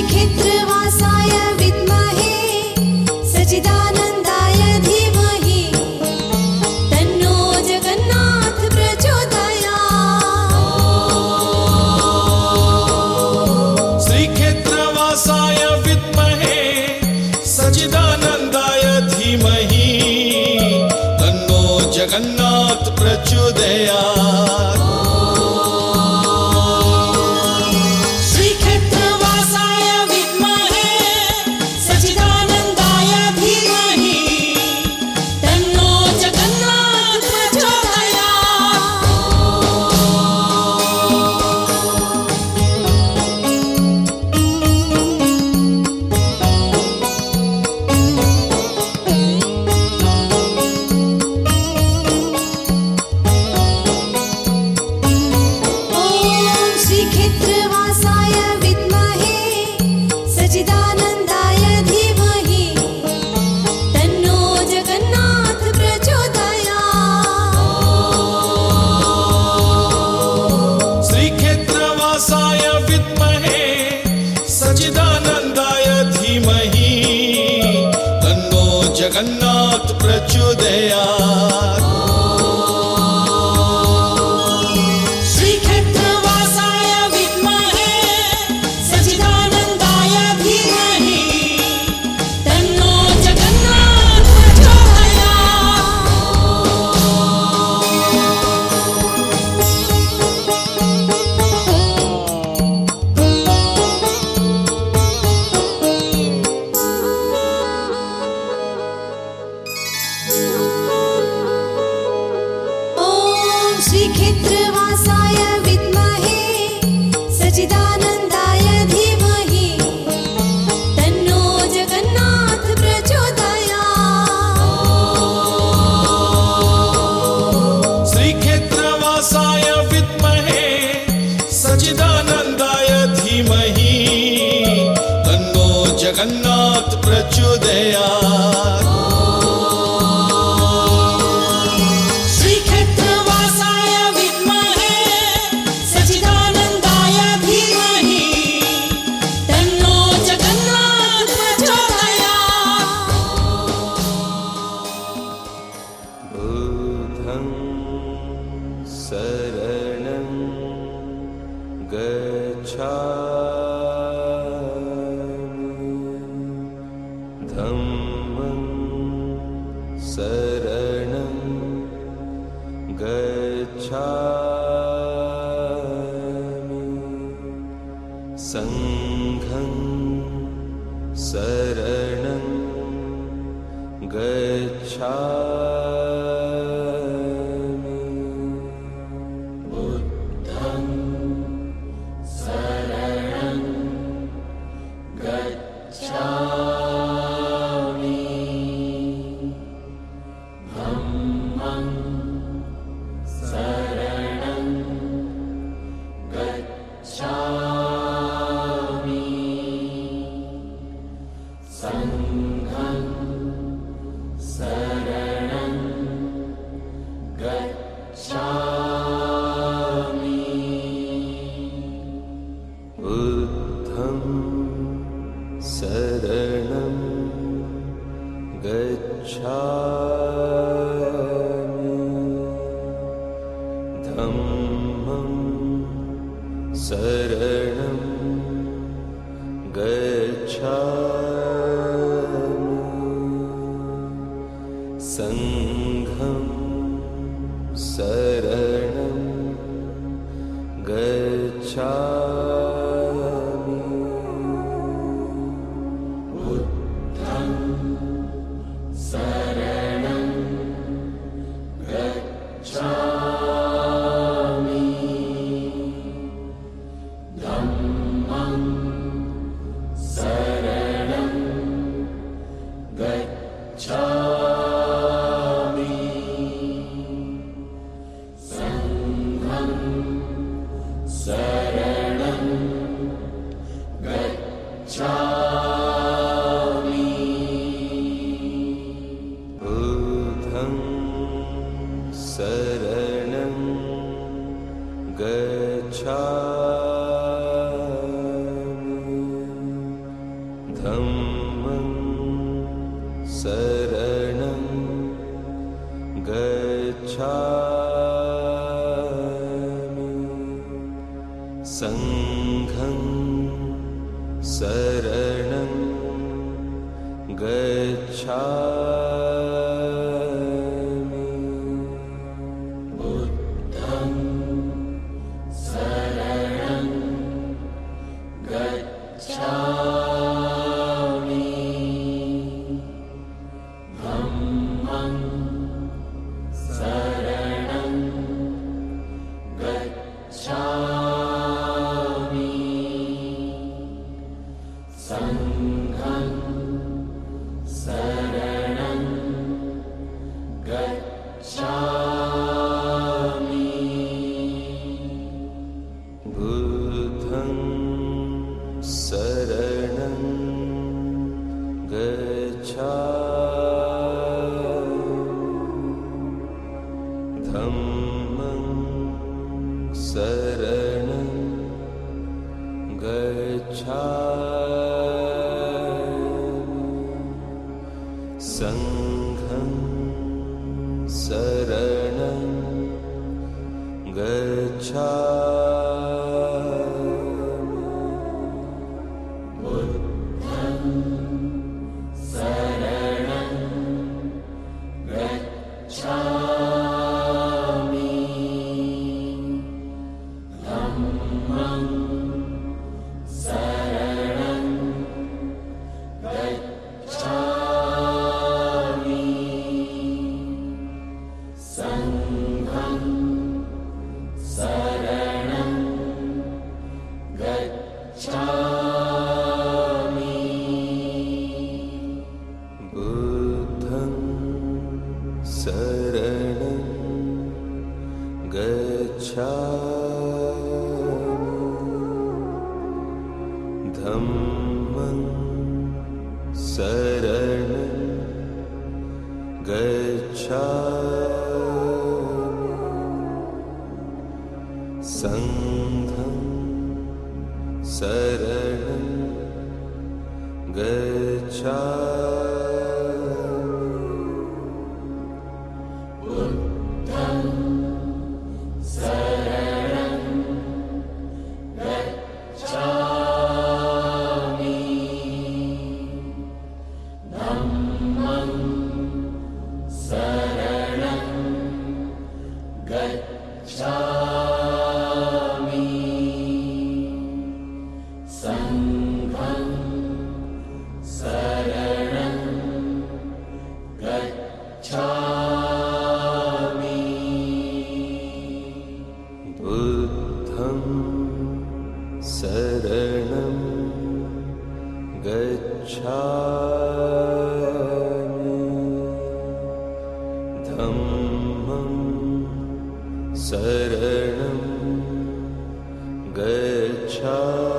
श्रीक्षेत्रवासाय विद्महे सच्चिदानन्दाय धीमहि तन्नो जगन्नाथ प्रचोदयात्। श्रीक्षेत्रवासाय विद्महे सच्चिदानन्दाय धीमहि तन्नो जगन्नाथ प्रचोदयात्। जगन्नाथ प्रचोदयात्। श्रीक्षेत्रवासाय विद्महे सच्चिदानन्दाय धीमहि तन्नो जगन्नाथ श्रीक्षेत्रवासाय विद्महे सच्चिदानन्दाय धीमहि तन्नो जगन्नाथ प्रचोदयात्। श्रीक्षेत्रवासाय विद्महे सच्चिदानन्दाय धीमहि तन्नो जगन्नाथ प्रचोदयात्। शरणं गच्छामि धम्मं शरणं गच्छामि संघं शरणं गच्छामि शरणं गच्छामि धम्मं शरणं गच्छामि संघं शरणं गच्छामि बुद्धं शरणं गच्छामि धम्मं शरणं गच्छामि संघं शरणं गच्छामि बुद्धं शरणं गच्छामि संघं शरणं गच्छामि बुद्धं शरणं गच्छामि धम्मं शरणं गच्छामि संघं शरणं गच्छामि बुद्धं शरणं गच्छामि धम्मं शरणं गच्छामि संघं शरणं गच्छामि बुद्धं शरणं गच्छामि धम्मं शरणं गच्छामि संघं शरणं गच्छामि बुद्धं शरणं गच्छामि धम्मं शरणं गच्छामि संघं शरणं गच्छामि बुद्धं शरणं गच्छामि धम्मं शरणं गच्छामि संघं शरणं गच्छामि बुद्धं शरणं गच्छामि धम्मं शरणं गच्छामि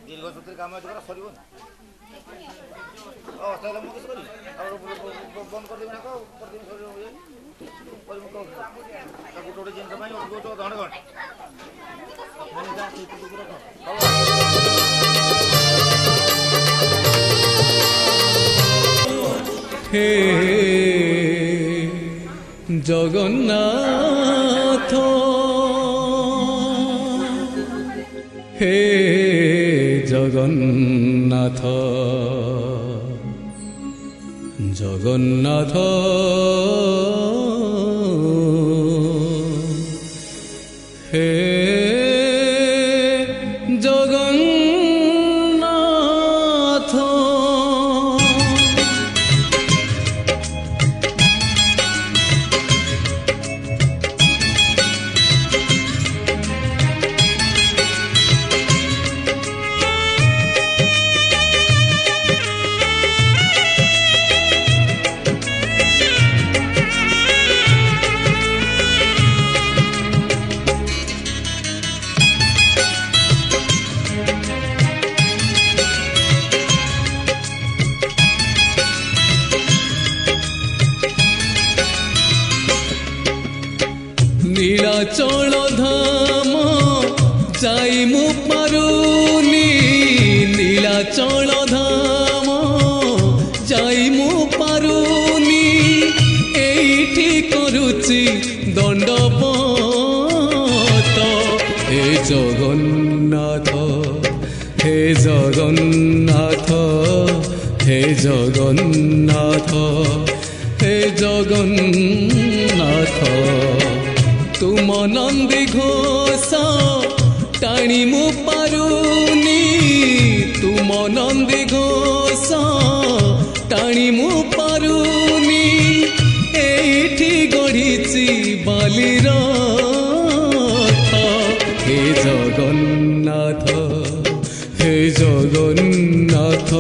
ଦୀର୍ଘସୂତ୍ରୀ କାମ ଅଛି କର ସରିବନି ତାହେଲେ ମୁଁ କିଛି କରିବି ଆଉ ବନ୍ଦ କରିଦେବି ନା କରିଦେବି କରିବୁ ଗୋଟେ ଗୋଟେ ଜିନିଷ ପାଇଁ ଘଣ୍ଟେ ଘଣ୍ଟେ হে জগন্নাথ হে জগন্নাথ জগন্নাথ হে জগন্নাথ নীলাচল ধাম যাই মু পারুনি নীলাচল ধাম যাই মু পারুনি এইটি করুচি দণ্ডবত হে জগন্নাথ হে জগন্নাথ হে জগন্নাথ হে জগন্নাথ তুম নন্দী ঘোষ টাণি মু পারুনি তুম নন্দী ঘোষ টাণি মু পারুনি এইটি গড়িছি বালির হে জগন্নাথ হে জগন্নাথ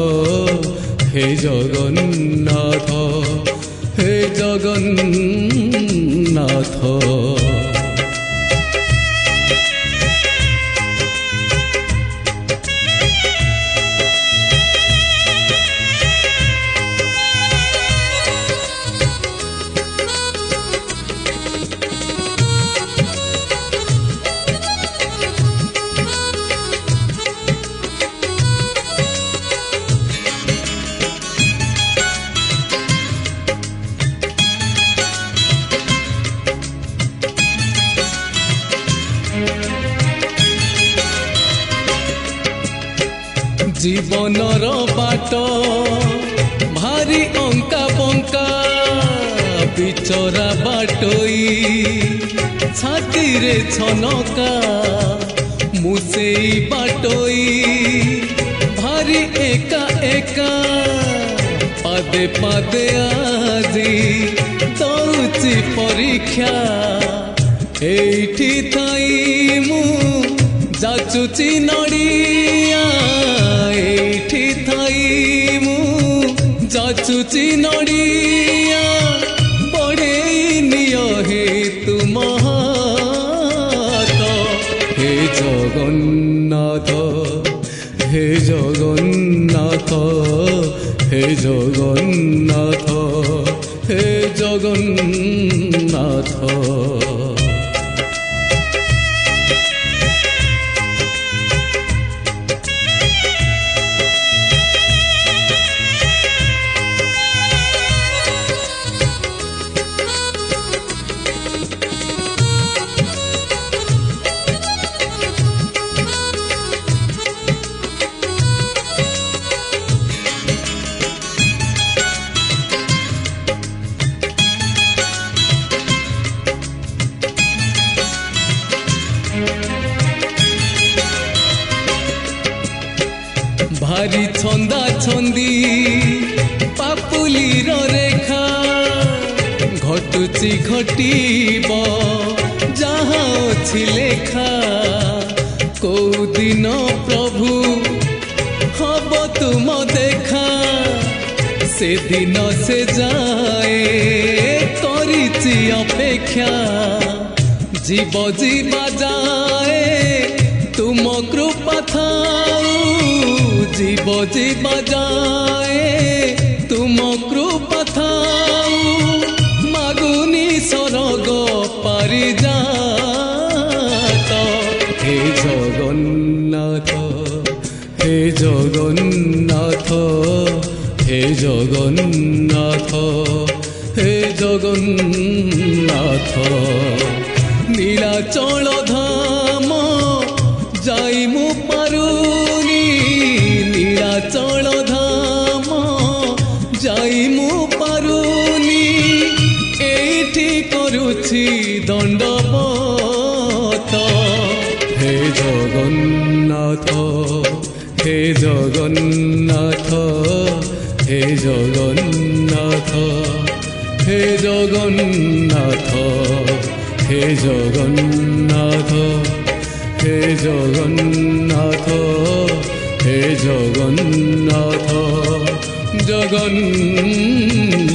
হে জগন্নাথ হে জগন্নাথ জীবনর বাট ভারি অঙ্কা বঙ্কা বিচরা বাটই ছাতিরে ছনকা মুসেই বাটই ভারি একা একা পাদে পাদে আজি দৌছি পরীক্ষা এইটি থাই মু যাচুচি নড়িয়া এইটি থাই মু যাচুচি নড়িয়া বড়েই নিয় হে তুম হাত হে জগন্নাথ হে জগন্নাথ হে জগন্নাথ হে জগন্নাথ ভারি ছন্দা ছন্দি পাপুলির রেখা ঘটুচি ঘটিব যাহা অছি লেখা কোদিন প্রভু হব তুম দেখা সেদিন সে যায় করিছি অপেক্ষা জীব জীবা যায় তুম কৃপা থাউ জীব জীবা যায় তুম কৃপা থাউ মাগুনি স্বর্গ পারিজাত হে জগন্নাথ হে জগন্নাথ হে জগন্নাথ হে জগন্নাথ নীলাচল ধাম যাই মু পারুনি নীলাচল ধাম যাই মু পারুনি এইটি করুছি দণ্ডবত হে জগন্নাথ হে জগন্নাথ হে জগন্নাথ হে জগন্নাথ হে জগন্নাথ হে জগন্নাথ হে জগন্নাথ জগন্নাথ